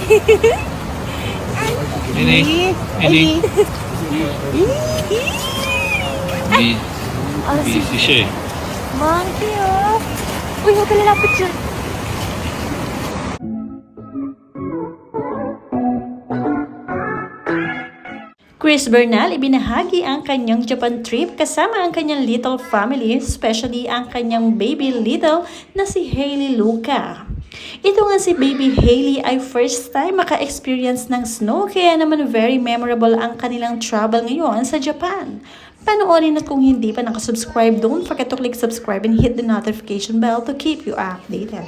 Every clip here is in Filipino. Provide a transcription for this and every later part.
Ini. Busy siya eh. Monkey, oh. Uy, huwag ka lalapit dyan. Chris Bernal ibinahagi ang kanyang Japan trip kasama ang kanyang little family, especially ang kanyang baby little na si Hailey Luca. Ito nga si baby Hailey ay first time maka-experience ng snow kaya naman very memorable ang kanilang travel ngayon sa Japan. Panoorin at kung hindi pa nakasubscribe, don't forget to click subscribe and hit the notification bell to keep you updated.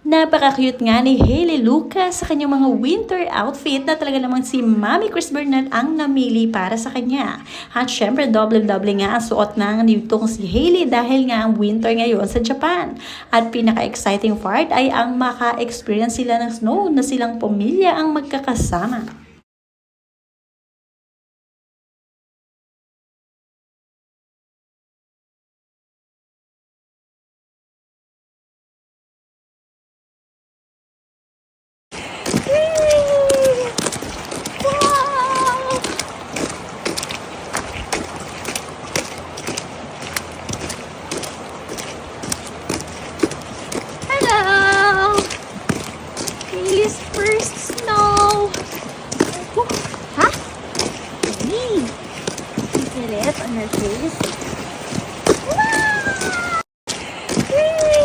Napaka-cute nga ni Hailey Luca sa kanyang mga winter outfit na talaga namang si Mami Chris Bernal ang namili para sa kanya. At syempre, doble-doble nga ang suot ng nitong si Hailey dahil nga ang winter ngayon sa Japan. At pinaka-exciting part ay ang maka-experience sila ng snow na silang pamilya ang magkakasama. Hello! Hailey's first snow! Ha? Hey! You feel it on her face? Wow! Hey!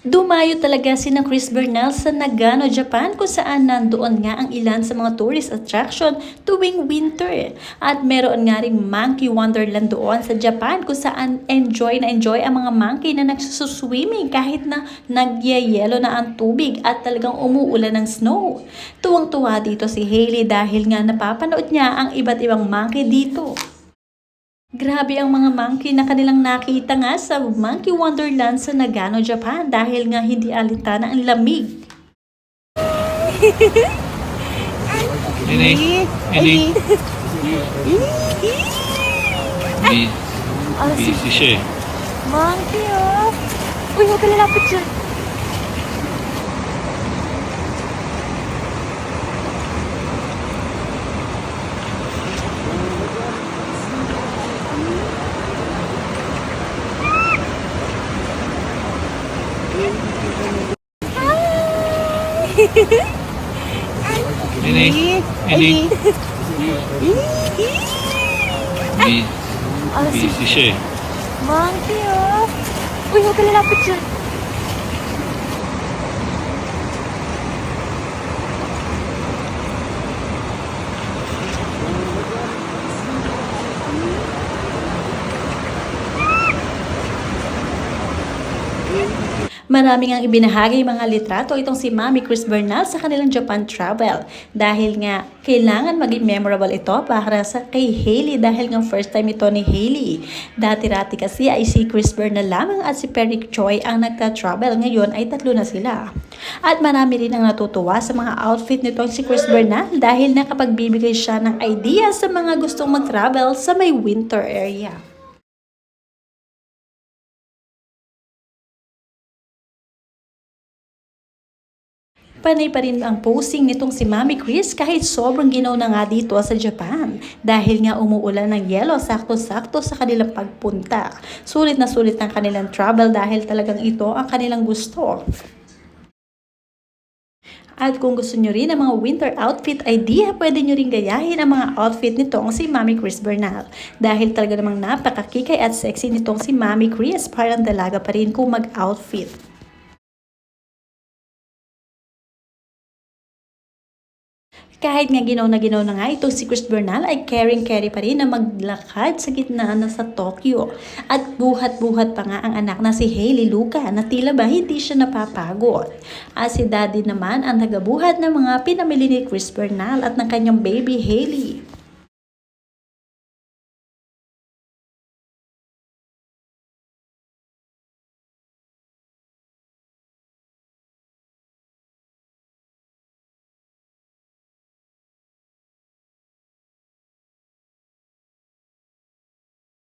Dumayo talaga sina Chris Bernal sa Nagano, Japan kung saan nandoon nga ang ilan sa mga tourist attraction tuwing winter. At meron nga ring monkey wonderland doon sa Japan kung saan enjoy na enjoy ang mga monkey na nagsuswimming kahit na nagyayelo na ang tubig at talagang umuulan ng snow. Tuwang-tuwa dito si Hailey dahil nga napapanood niya ang iba't ibang monkey dito. Grabe ang mga monkey na kanilang nakita nga sa Monkey Wonderland sa Nagano, Japan dahil nga hindi alintana ang lamig. Ini. Busy siya eh. Monkey, oh. Uy, huwag ka lalapit dyan. Ini. Busy siya eh. Monkey, oh. Uy, huwag ka lalapit dyan. Maraming ang ibinahagi mga litrato itong si Mami Chris Bernal sa kanilang Japan travel. Dahil nga, kailangan maging memorable ito para sa kay Hailey dahil nga first time ito ni Hailey. Dati-rati kasi ay si Chris Bernal lamang at si Peric Choi ang nagta-travel. Ngayon ay tatlo na sila. At marami rin ang natutuwa sa mga outfit nitong si Chris Bernal dahil nakapagbibigay siya ng idea sa mga gustong mag-travel sa may winter area. Panay pa rin ang posing nitong si Mami Chris kahit sobrang ginaw na nga dito sa Japan. Dahil nga umuulan ng yelo sakto-sakto sa kanilang pagpunta. Sulit na sulit ang kanilang travel dahil talagang ito ang kanilang gusto. At kung gusto nyo rin ang mga winter outfit idea, pwede nyo rin gayahin ang mga outfit nitong si Mami Chris Bernal. Dahil talaga namang napakakikay at sexy nitong si Mami Chris, parang dalaga pa rin kung mag-outfit. Kahit nga ginaw na nga itong si Chris Bernal ay carry pa rin na maglakad sa gitna na sa Tokyo. At buhat-buhat pa nga ang anak na si Hailey Luca na tila ba hindi siya napapagod. At si Daddy naman ang nagabuhat ng mga pinamili ni Chris Bernal at ng kanyang baby Hailey.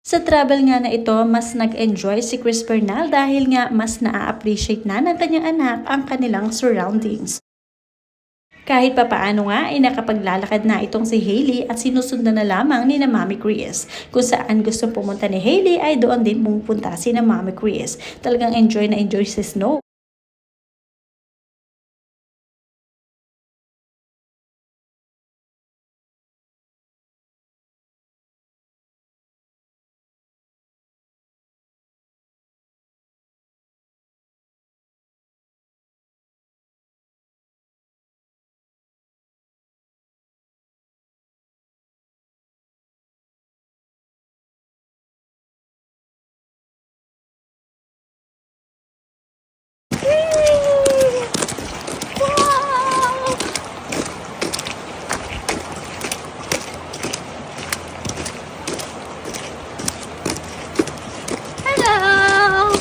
Sa travel nga na ito, mas nag-enjoy si Chris Bernal dahil nga mas na-appreciate na ng kanyang anak ang kanilang surroundings. Kahit papaano nga ay nakapaglalakad na itong si Hailey at sinusundan na lamang ni na Mami Chris. Kung saan gusto pumunta ni Hailey ay doon din pumunta si na Mami Chris. Talagang enjoy na enjoy si Snow. Hello!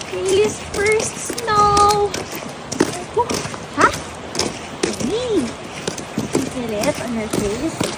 Hailey's first snow! Huh? Hey! Is it on her face?